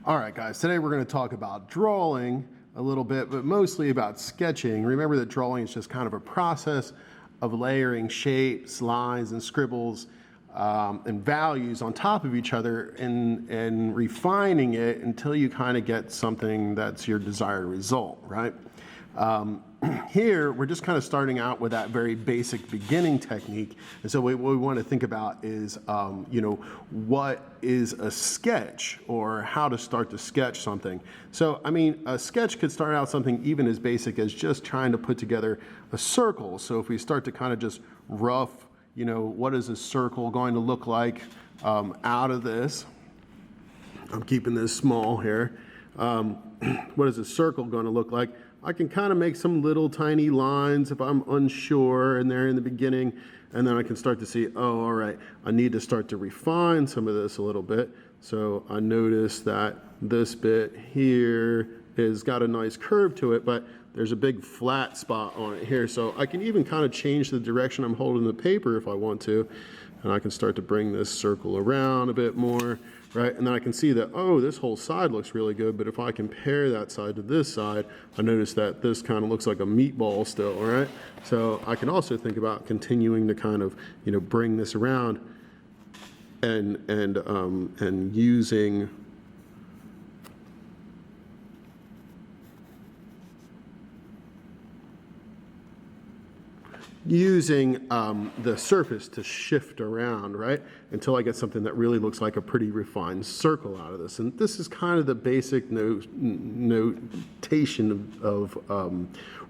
All right, guys, today we're going to talk about drawing a little bit, but mostly about sketching. Remember that drawing is just kind of a process of layering shapes, lines, and scribbles and values on top of each other and refining it until you kind of get something that's your desired result, right? Here, we're just kind of starting out with that very basic beginning technique. And so what we want to think about is, what is a sketch or how to start to sketch something. So, I mean, a sketch could start out something even as basic as just trying to put together a circle. So if we start to kind of just rough, what is a circle going to look like out of this? I'm keeping this small here. What is a circle going to look like? I can kind of make some little tiny lines if I'm unsure and they're in the beginning, and then I can start to see, oh, all right, I need to start to refine some of this a little bit. So I notice that this bit here has got a nice curve to it, but there's a big flat spot on it here. So I can even kind of change the direction I'm holding the paper if I want to, and I can start to bring this circle around a bit more. Right, and then I can see that, oh, this whole side looks really good, but if I compare that side to this side, I notice that this kind of looks like a meatball still, all right? So I can also think about continuing to kind of, bring this around and using the surface to shift around, right, until I get something that really looks like a pretty refined circle out of this. And this is kind of the basic notation of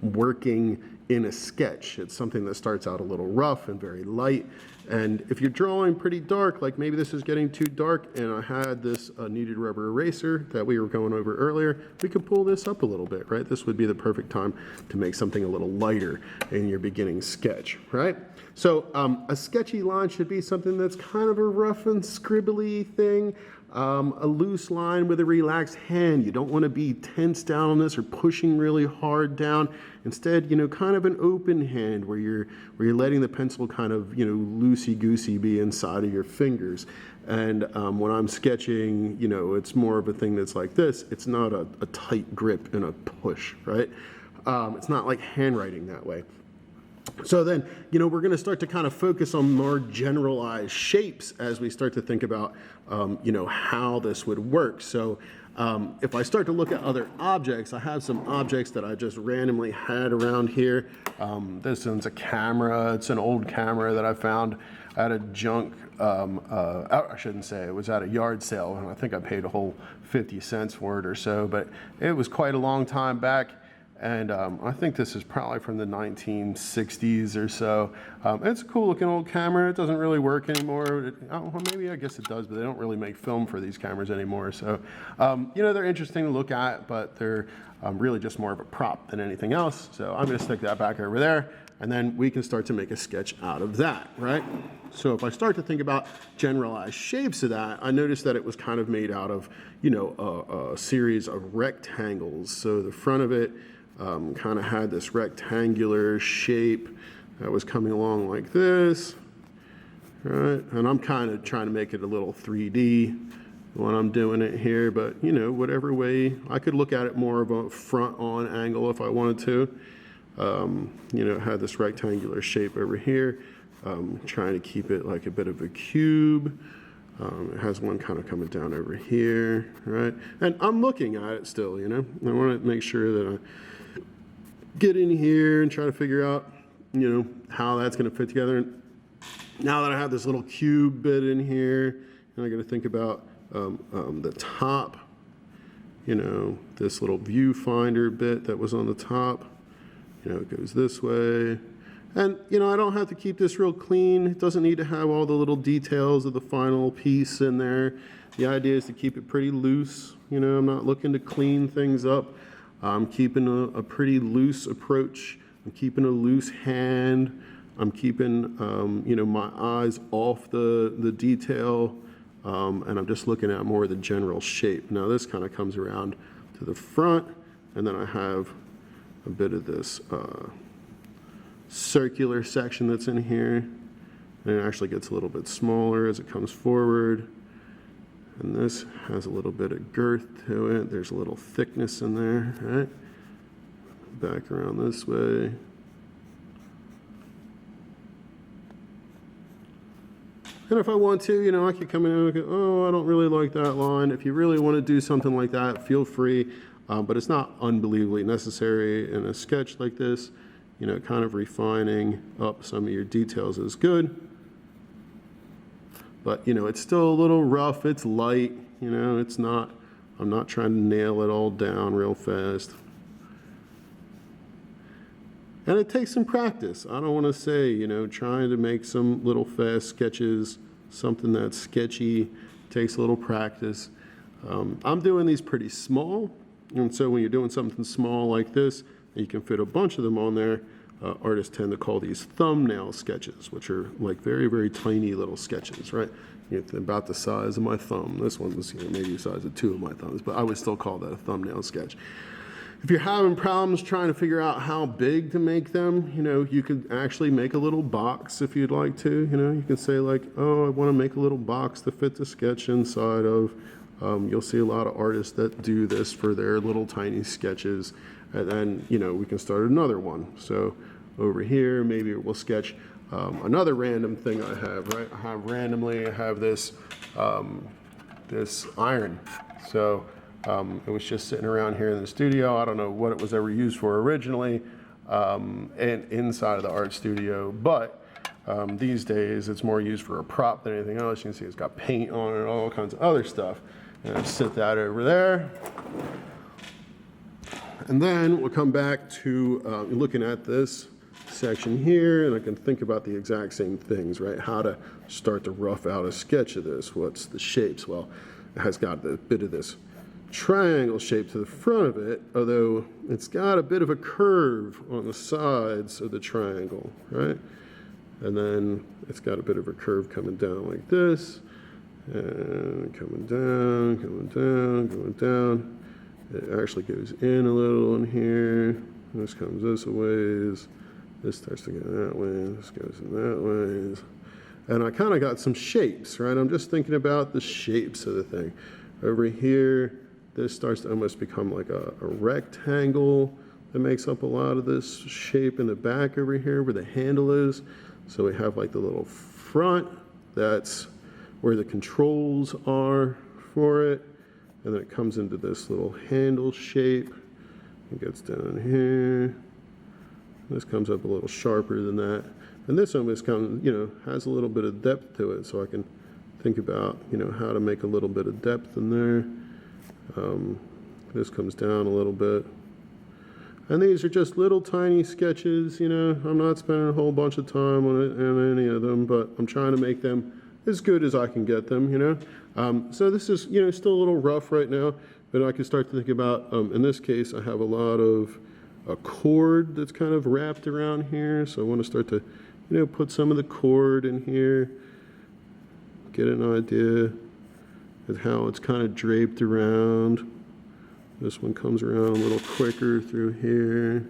working in a sketch. It's something that starts out a little rough and very light. And if you're drawing pretty dark, like maybe this is getting too dark and I had this kneaded rubber eraser that we were going over earlier, we could pull this up a little bit, right? This would be the perfect time to make something a little lighter in your beginning sketch, right? So a sketchy line should be something that's kind of a rough and scribbly thing. A loose line with a relaxed hand. You don't want to be tense down on this or pushing really hard down. Instead, kind of an open hand where you're letting the pencil kind of, loosey-goosey be inside of your fingers. And when I'm sketching, it's more of a thing that's like this. It's not a tight grip and a push, right? It's not like handwriting that way. So then, we're going to start to kind of focus on more generalized shapes as we start to think about, how this would work. So if I start to look at other objects, I have some objects that I just randomly had around here. This one's a camera. It's an old camera that I found at a junk, I shouldn't say, it was at a yard sale, and I think I paid a whole 50 cents for it or so, but it was quite a long time back. And I think this is probably from the 1960s or so. It's a cool looking old camera. It doesn't really work anymore. Well, maybe I guess it does, but they don't really make film for these cameras anymore. So, they're interesting to look at, but they're really just more of a prop than anything else. So I'm gonna stick that back over there, and then we can start to make a sketch out of that, right? So if I start to think about generalized shapes of that, I noticed that it was kind of made out of, a series of rectangles. So the front of it kind of had this rectangular shape that was coming along like this, right? And I'm kind of trying to make it a little 3D when I'm doing it here, but whatever way, I could look at it more of a front-on angle if I wanted to. It had this rectangular shape over here, trying to keep it like a bit of a cube. It has one kind of coming down over here, right? And I'm looking at it still, I want to make sure that I get in here and try to figure out, how that's going to fit together. And now that I have this little cube bit in here, and I got to think about the top, this little viewfinder bit that was on the top, it goes this way. And, I don't have to keep this real clean. It doesn't need to have all the little details of the final piece in there. The idea is to keep it pretty loose. I'm not looking to clean things up. I'm keeping a pretty loose approach. I'm keeping a loose hand. I'm keeping, my eyes off the detail, and I'm just looking at more of the general shape. Now this kind of comes around to the front, and then I have a bit of this circular section that's in here, and it actually gets a little bit smaller as it comes forward. And this has a little bit of girth to it. There's a little thickness in there, right? Back around this way. And if I want to, you know, I could come in and go, oh, I don't really like that line. If you really want to do something like that, feel free. But it's not unbelievably necessary in a sketch like this. You know, kind of refining up some of your details is good. But, you know, it's still a little rough. It's light. You know, it's not, I'm not trying to nail it all down real fast. And it takes some practice. I don't want to say, you know, trying to make some little fast sketches, something that's sketchy, takes a little practice. I'm doing these pretty small. And so when you're doing something small like this, you can fit a bunch of them on there. Artists tend to call these thumbnail sketches, which are like very, very tiny little sketches, right? You know, about the size of my thumb. This one was, you know, maybe the size of 2 of my thumbs, but I would still call that a thumbnail sketch. If you're having problems trying to figure out how big to make them, you know, you could actually make a little box if you'd like to. You know, you can say like, oh, I want to make a little box to fit the sketch inside of. You'll see a lot of artists that do this for their little tiny sketches. And then, you know, we can start another one. So over here, maybe we'll sketch another random thing I have, right? I have this, this iron. So it was just sitting around here in the studio. I don't know what it was ever used for originally, and inside of the art studio, but these days it's more used for a prop than anything else. You can see it's got paint on it and all kinds of other stuff. And I'll sit that over there. And then we'll come back to looking at this section here, and I can think about the exact same things, right? How to start to rough out a sketch of this. What's the shapes? Well, it has got a bit of this triangle shape to the front of it, although it's got a bit of a curve on the sides of the triangle, right? And then it's got a bit of a curve coming down like this, and coming down, coming down, going down. It actually goes in a little in here. This comes this ways. This starts to go that way. This goes in that ways. And I kind of got some shapes, right? I'm just thinking about the shapes of the thing. Over here, this starts to almost become like a rectangle that makes up a lot of this shape in the back over here where the handle is. So we have like the little front, that's where the controls are for it. And then it comes into this little handle shape. It gets down here. This comes up a little sharper than that. And this almost comes, you know, has a little bit of depth to it. So I can think about, you know, how to make a little bit of depth in there. This comes down a little bit. And these are just little tiny sketches, you know. I'm not spending a whole bunch of time on it and any of them, but I'm trying to make them as good as I can get them, you know. So this is, you know, still a little rough right now, but I can start to think about, in this case, I have a lot of a cord that's kind of wrapped around here. So I want to start to, you know, put some of the cord in here, get an idea of how it's kind of draped around. This one comes around a little quicker through here.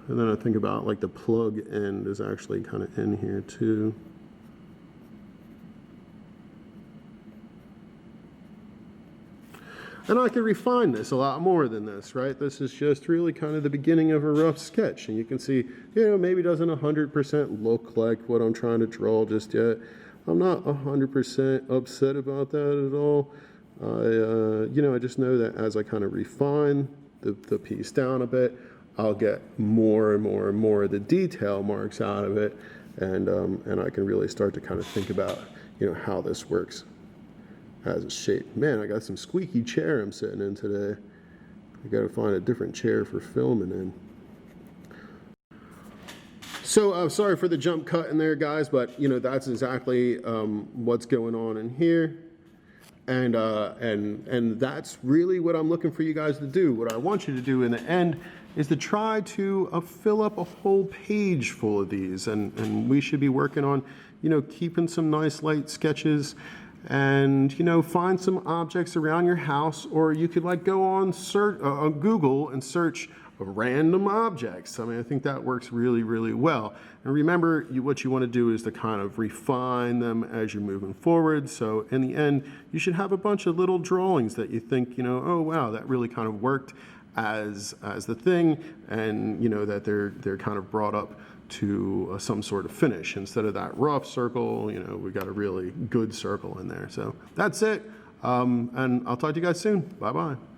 And then I think about like the plug end is actually kind of in here too. And I can refine this a lot more than this, right? This is just really kind of the beginning of a rough sketch. And you can see, you know, maybe it doesn't 100% look like what I'm trying to draw just yet. I'm not 100% upset about that at all. You know, I just know that as I kind of refine the piece down a bit, I'll get more and more and more of the detail marks out of it. And I can really start to kind of think about, you know, how this works as a shape. Man, I got some squeaky chair I'm sitting in today. I got to find a different chair for filming in. So sorry for the jump cut in there, guys, but you know that's exactly what's going on in here, and that's really what I'm looking for you guys to do. What I want you to do in the end is to try to fill up a whole page full of these, and we should be working on, you know, keeping some nice light sketches. And, you know, find some objects around your house, or you could like go on Google and search random objects. I mean, I think that works really, really well. And remember, what you want to do is to kind of refine them as you're moving forward. So in the end, you should have a bunch of little drawings that you think, you know, oh wow, that really kind of worked as the thing, and you know that they're kind of brought up to some sort of finish. Instead of that rough circle, you know, we got a really good circle in there. So that's it. And I'll talk to you guys soon. Bye-bye.